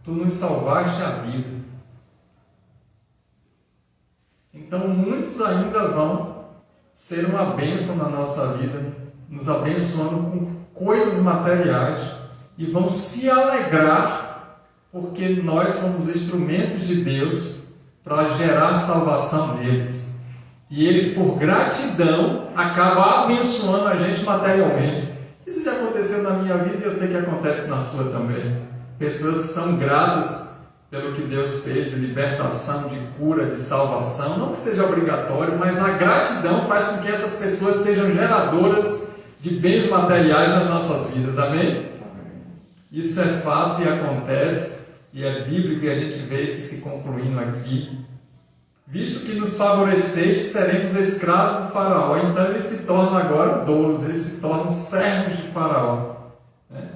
tu nos salvaste a vida. Então muitos ainda vão ser uma bênção na nossa vida, nos abençoando com coisas materiais, e vão se alegrar porque nós somos instrumentos de Deus para gerar a salvação deles. E eles, por gratidão, acabam abençoando a gente materialmente. Isso já aconteceu na minha vida e eu sei que acontece na sua também. Pessoas que são gratas pelo que Deus fez de libertação, de cura, de salvação. Não que seja obrigatório, mas a gratidão faz com que essas pessoas sejam geradoras de bens materiais nas nossas vidas. Amém? Isso é fato e acontece, e é bíblico, e a gente vê isso se concluindo aqui. Visto que nos favoreceste, seremos escravos do Faraó. Então eles se tornam agora doulos, eles se tornam servos de Faraó, né?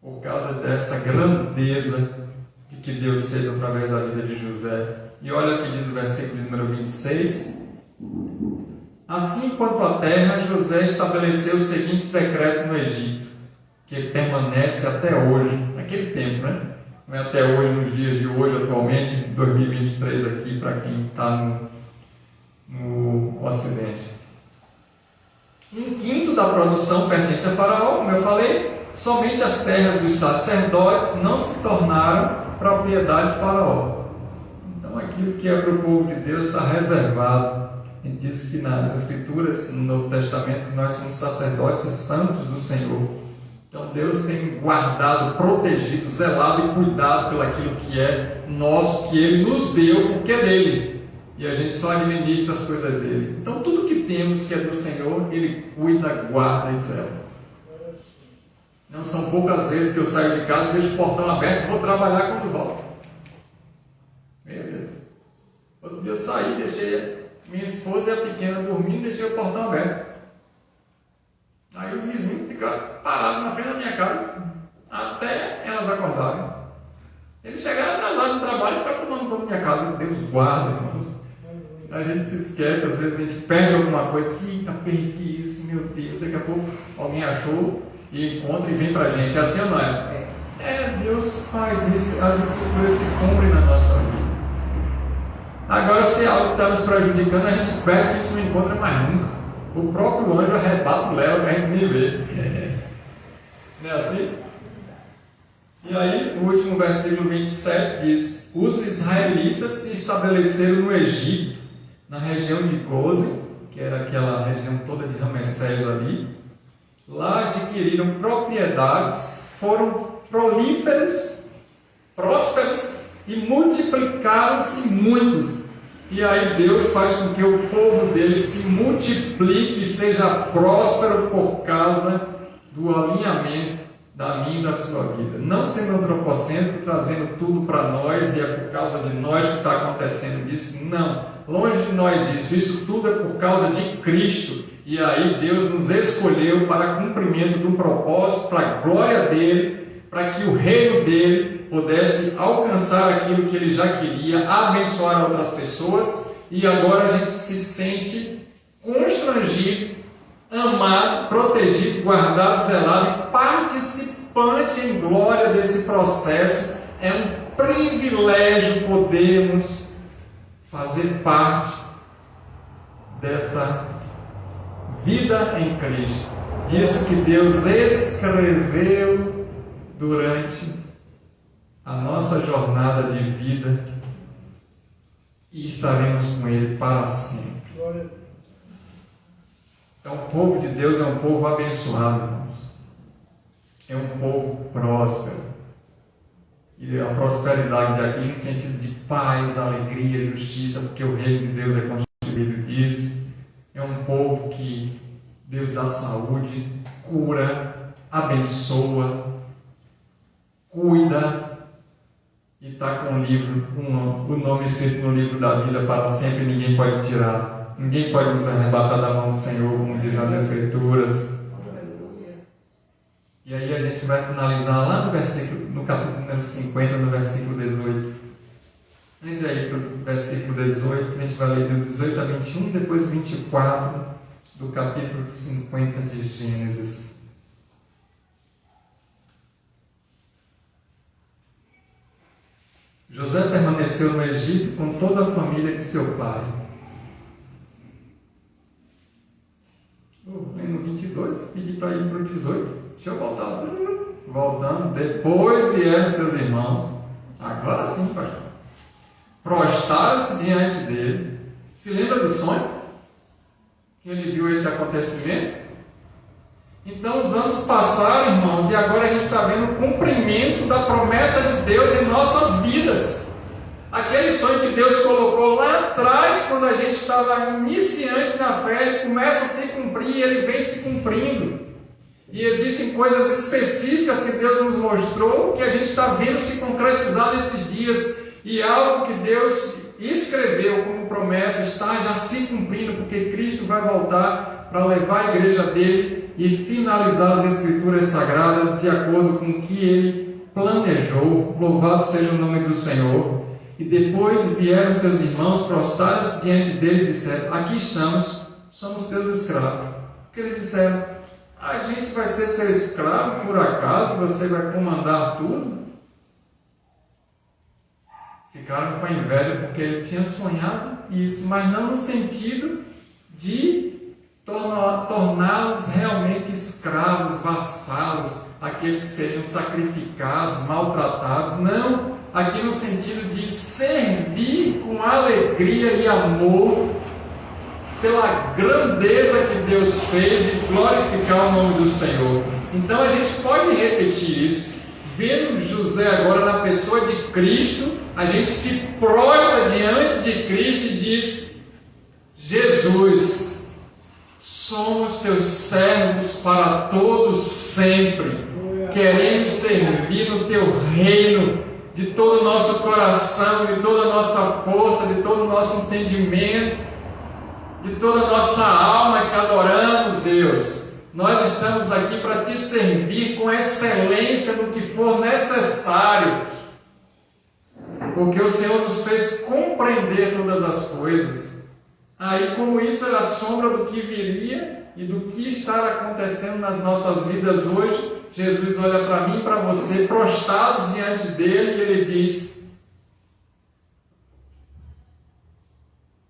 Por causa dessa grandeza de que Deus fez através da vida de José. E olha o que diz o versículo número 26. Assim quanto à terra, José estabeleceu o seguinte decreto no Egito, que permanece até hoje, naquele tempo, né? Não é até hoje, nos dias de hoje, atualmente, 2023 aqui, para quem está no Ocidente. 1/5 da produção pertence a Faraó, como eu falei. Somente as terras dos sacerdotes não se tornaram propriedade de Faraó. Então aquilo que é para o povo de Deus está reservado. A gente diz que nas Escrituras, no Novo Testamento, que nós somos sacerdotes e santos do Senhor. Então Deus tem guardado, protegido, zelado e cuidado pelo aquilo que é nosso, que Ele nos deu, porque é dele. E a gente só administra as coisas dele. Então tudo que temos que é do Senhor, Ele cuida, guarda e zela. Não são poucas vezes que eu saio de casa e deixo o portão aberto e vou trabalhar quando volto. Meu Deus. Outro dia eu saí, deixei minha esposa e a pequena dormindo, deixei o portão aberto. Aí os vizinhos ficaram parados na frente da minha casa até elas acordarem. Eles chegaram atrasados no trabalho e ficaram tomando conta da minha casa. Deus guarda, irmãos. A gente se esquece, às vezes a gente perde alguma coisa. Eita, perdi isso, meu Deus. Daqui a pouco alguém achou e encontra e vem pra gente. É assim ou não é? Deus faz isso. As Escrituras se cumprem na nossa vida. Agora, se é algo que está nos prejudicando, a gente perde, a gente não encontra mais nunca. O próprio anjo arrebata o Léo para a gente nem ver. Não é assim? E aí, o último versículo 27 diz: os israelitas se estabeleceram no Egito, na região de Gozen, que era aquela região toda de Ramessés ali. Lá adquiriram propriedades, foram prolíferos, prósperos e multiplicaram-se muitos. E aí Deus faz com que o povo dele se multiplique e seja próspero por causa do alinhamento da minha e da sua vida. Não sendo antropocêntrico, trazendo tudo para nós e é por causa de nós que está acontecendo isso. Não, longe de nós isso. Isso tudo é por causa de Cristo. E aí Deus nos escolheu para cumprimento do propósito, para a glória dele, para que o reino dele pudesse alcançar aquilo que ele já queria, abençoar outras pessoas, e agora a gente se sente constrangido, amado, protegido, guardado, zelado e participante em glória desse processo. É um privilégio podermos fazer parte dessa vida em Cristo, disso que Deus escreveu durante a nossa jornada de vida, e estaremos com Ele para sempre. Então, o povo de Deus é um povo abençoado, irmãos. É um povo próspero. E a prosperidade aqui no sentido de paz, alegria, justiça, porque o reino de Deus é constituído disso. É um povo que Deus dá saúde, cura, abençoa, cuida. E está com o livro, o nome escrito no livro da vida para sempre, ninguém pode tirar. Ninguém pode nos arrebatar da mão do Senhor, como diz nas Escrituras. E aí a gente vai finalizar lá no capítulo número 50, no versículo 18. Antes de ir para o versículo 18, a gente vai ler do 18 a 21, depois 24 do capítulo 50 de Gênesis. José permaneceu no Egito com toda a família de seu pai. No 22, pedi para ir para o 18. Deixa eu voltar. Voltando. Depois vieram seus irmãos. Agora sim, pastor. Prostraram-se diante dele. Se lembra do sonho? Que ele viu esse acontecimento? Então os anos passaram, irmãos, e agora a gente está vendo o cumprimento da promessa de Deus em nossas vidas. Aquele sonho que Deus colocou lá atrás, quando a gente estava iniciante na fé, ele começa a se cumprir e ele vem se cumprindo. E existem coisas específicas que Deus nos mostrou que a gente está vendo se concretizar nesses dias. E algo que Deus escreveu como promessa está já se cumprindo, porque Cristo vai voltar para levar a igreja dele e finalizar as Escrituras Sagradas de acordo com o que ele planejou. Louvado seja o nome do Senhor. E depois vieram seus irmãos, prostraram-se diante dele e disseram: aqui estamos, somos teus escravos. Porque eles disseram: a gente vai ser seu escravo por acaso? Você vai comandar tudo? Ficaram com inveja porque ele tinha sonhado isso, mas não no sentido de torná-los realmente escravos, vassalos, aqueles que seriam sacrificados, maltratados. Não, aqui no sentido de servir com alegria e amor pela grandeza que Deus fez e glorificar o nome do Senhor. Então a gente pode repetir isso. Vendo José agora na pessoa de Cristo, a gente se prostra diante de Cristo e diz: Jesus, somos teus servos para todos sempre. Queremos servir no teu reino de todo o nosso coração, de toda a nossa força, de todo o nosso entendimento, de toda a nossa alma. Te adoramos, Deus. Nós estamos aqui para te servir com excelência no que for necessário, porque o Senhor nos fez compreender todas as coisas. Aí, como isso era sombra do que viria e do que está acontecendo nas nossas vidas hoje, Jesus olha para mim e para você, prostrados diante dele, e ele diz: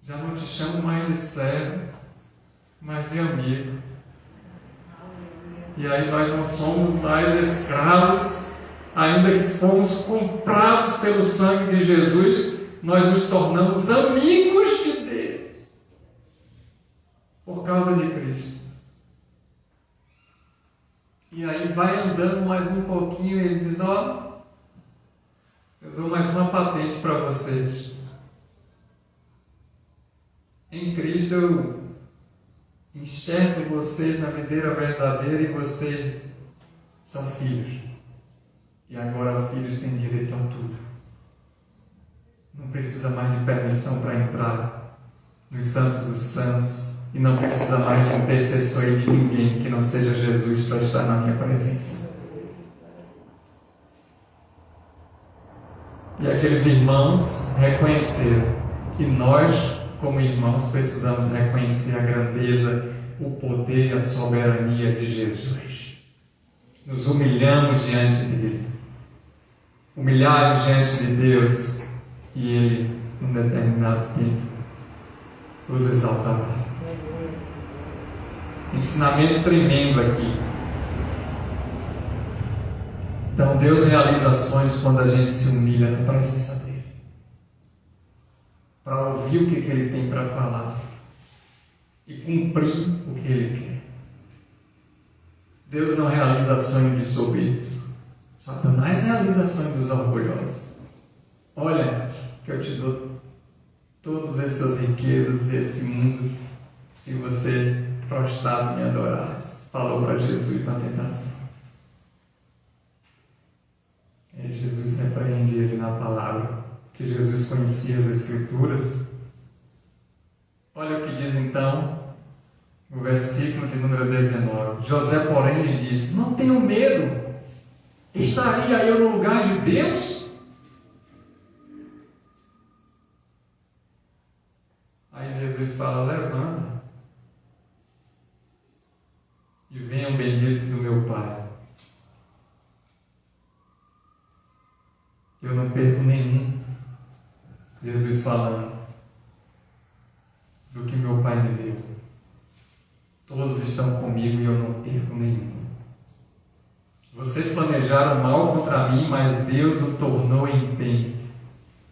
já não te chamo mais de servo, mas de amigo. E aí nós não somos mais escravos, ainda que fomos comprados pelo sangue de Jesus, nós nos tornamos amigos de Deus, por causa de Cristo. E aí vai andando mais um pouquinho e ele diz: ó, eu dou mais uma patente para vocês. Em Cristo eu enxergo vocês na videira verdadeira e vocês são filhos. E agora filhos têm direito a tudo. Não precisa mais de permissão para entrar nos santos dos santos. E não precisa mais de intercessor e de ninguém que não seja Jesus para estar na minha presença. E aqueles irmãos reconheceram que nós, como irmãos, precisamos reconhecer a grandeza, o poder e a soberania de Jesus. Nos humilhamos diante dele, humilhados diante de Deus, e ele, num determinado tempo, os exaltará. Ensinamento tremendo aqui. Então Deus realiza ações quando a gente se humilha na presença dele, para ouvir o que ele tem para falar e cumprir o que ele quer. Deus não realiza ações de soberbos. Satanás realiza ações dos orgulhosos. Olha, que eu te dou todas essas riquezas, esse mundo, se você prostrado me adorares. Falou para Jesus na tentação. E Jesus repreende ele na palavra, que Jesus conhecia as Escrituras. Olha o que diz então O versículo de número 19. José, porém, lhe disse: não tenho medo. Estaria eu no lugar de Deus? Aí Jesus fala: levanta e venha o bendito do meu Pai. Eu não perco nenhum. Jesus falando do que meu Pai me deu. Todos estão comigo e eu não perco nenhum. Vocês planejaram mal contra mim, mas Deus o tornou em bem,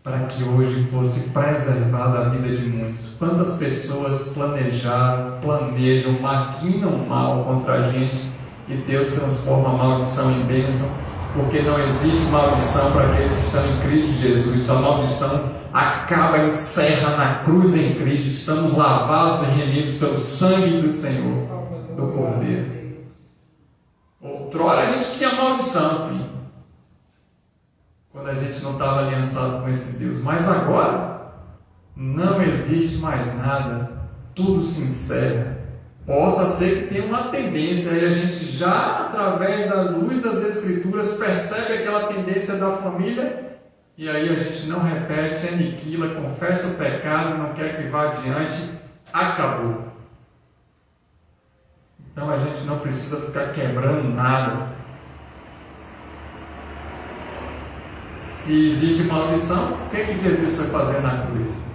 para que hoje fosse preservada a vida de muitos. Quantas pessoas planejam, maquinam mal contra a gente, e Deus transforma a maldição em bênção, porque não existe maldição para aqueles que estão em Cristo Jesus. A maldição acaba, encerra na cruz em Cristo. Estamos lavados e remidos pelo sangue do Senhor, do Cordeiro. Outrora a gente tinha maldição, sim, quando a gente não estava aliançado com esse Deus. Mas agora não existe mais nada, tudo se encerra. Possa ser que tenha uma tendência, e a gente já, através da luz das Escrituras, percebe aquela tendência da família, e aí a gente não repete, aniquila, confessa o pecado, não quer que vá adiante, acabou. Então a gente não precisa ficar quebrando nada. Se existe maldição, o que é que Jesus foi fazer na cruz?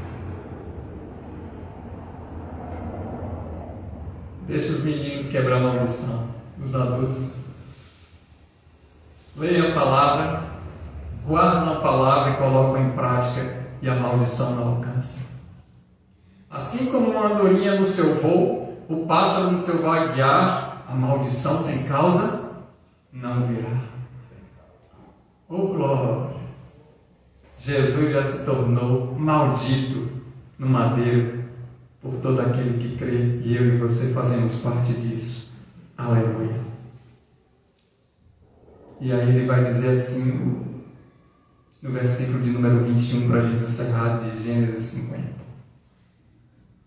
Deixa os meninos quebrar a maldição, os adultos. Leiam a palavra, guardam a palavra e colocam em prática, e a maldição não alcança. Assim como uma andorinha no seu voo, o pássaro no seu vaguear, a maldição sem causa não virá. Oh glória! Jesus já se tornou maldito no madeiro por todo aquele que crê, e eu e você fazemos parte disso. Aleluia! E aí ele vai dizer assim, no versículo de número 21, para a gente encerrar, de Gênesis 50.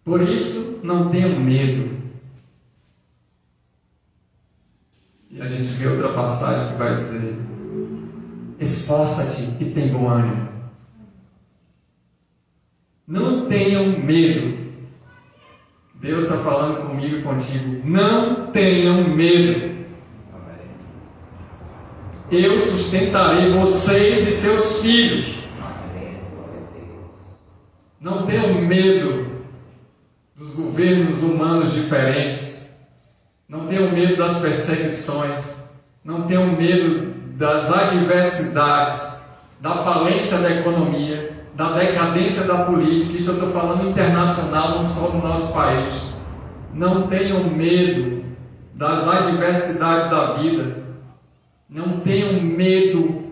Por isso, não tenham medo. E a gente vê outra passagem que vai dizer: esforça-te e tem bom ânimo. Não tenham medo. Deus está falando comigo e contigo. Não tenham medo. Eu sustentarei vocês e seus filhos. Não tenham medo dos governos humanos diferentes. Não tenham medo das perseguições. Não tenham medo das adversidades, da falência da economia, da decadência da política. Isso eu estou falando internacional, não só do nosso país. Não tenham medo das adversidades da vida. Não tenham medo,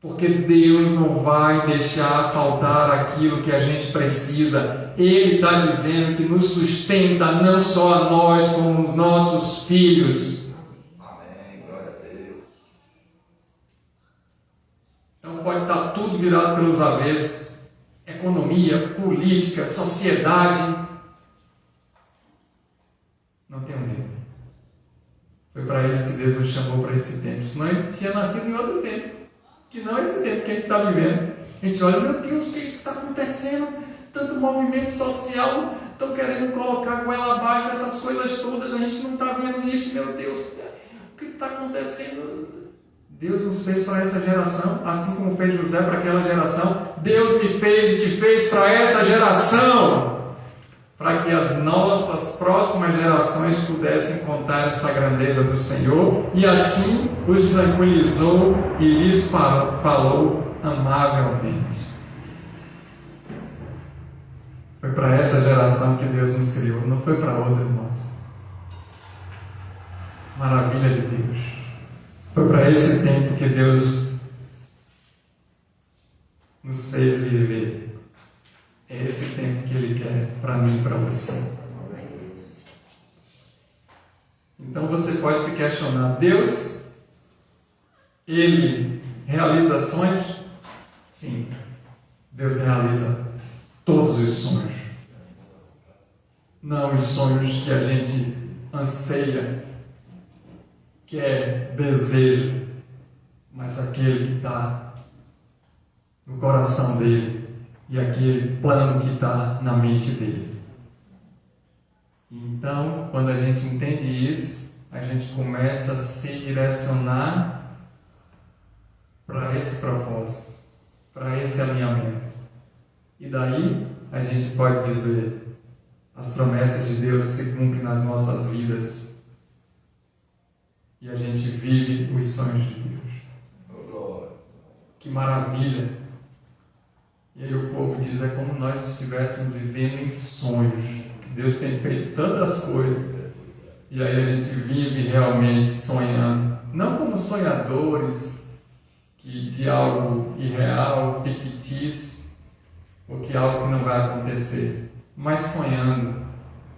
porque Deus não vai deixar faltar aquilo que a gente precisa. Ele está dizendo que nos sustenta não só a nós, como os nossos filhos. Amém, glória a Deus. Então pode estar tudo virado pelos avessos. Economia, política, sociedade. Não tenham medo. Foi para isso que Deus nos chamou para esse tempo. Senão ele tinha nascido em outro tempo, que não esse tempo que a gente está vivendo. A gente olha, meu Deus, o que está acontecendo? Tanto movimento social, estão querendo colocar goela abaixo, essas coisas todas, a gente não está vendo isso, meu Deus, o que está acontecendo? Deus nos fez para essa geração, assim como fez José para aquela geração. Deus me fez e te fez para essa geração, para que as nossas próximas gerações pudessem contar essa grandeza do Senhor, e assim os tranquilizou e lhes falou amavelmente. Foi para essa geração que Deus nos criou, não foi para outra, irmãos. Maravilha de Deus. Foi para esse tempo que Deus nos fez viver. É esse tempo que Ele quer para mim e para você. Então você pode se questionar: Deus, Ele realiza sonhos? Sim, Deus realiza todos os sonhos. não os sonhos que a gente anseia, quer, deseja, mas aquele que está no coração dele e aquele plano que está na mente dele. Então, quando a gente entende isso, a gente começa a se direcionar para esse propósito, para esse alinhamento. E daí a gente pode dizer: as promessas de Deus se cumprem nas nossas vidas e a gente vive os sonhos de Deus. Que maravilha! E aí o povo diz: é como nós estivéssemos vivendo em sonhos, que Deus tem feito tantas coisas, e aí a gente vive realmente sonhando, não como sonhadores de algo irreal, fictício, ou que algo que não vai acontecer, mas sonhando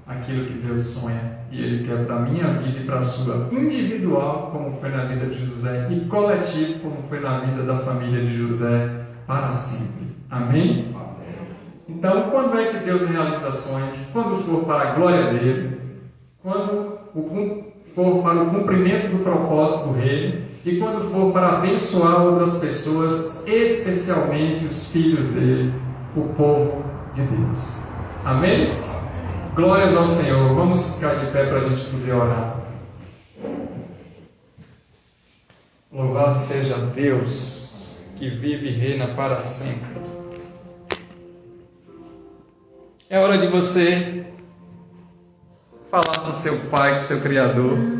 aquilo que Deus sonha, e Ele quer para a minha vida e para a sua, individual, como foi na vida de José, e coletivo, como foi na vida da família de José, para sempre. Amém? Então, quando é que Deus realiza sonhos? Quando for para a glória dele, quando for para o cumprimento do propósito do reino, e quando for para abençoar outras pessoas, especialmente os filhos dele, o povo de Deus. Amém? Glórias ao Senhor. Vamos ficar de pé para a gente poder orar. Louvado seja Deus, que vive e reina para sempre. É hora de você falar com seu Pai, seu Criador.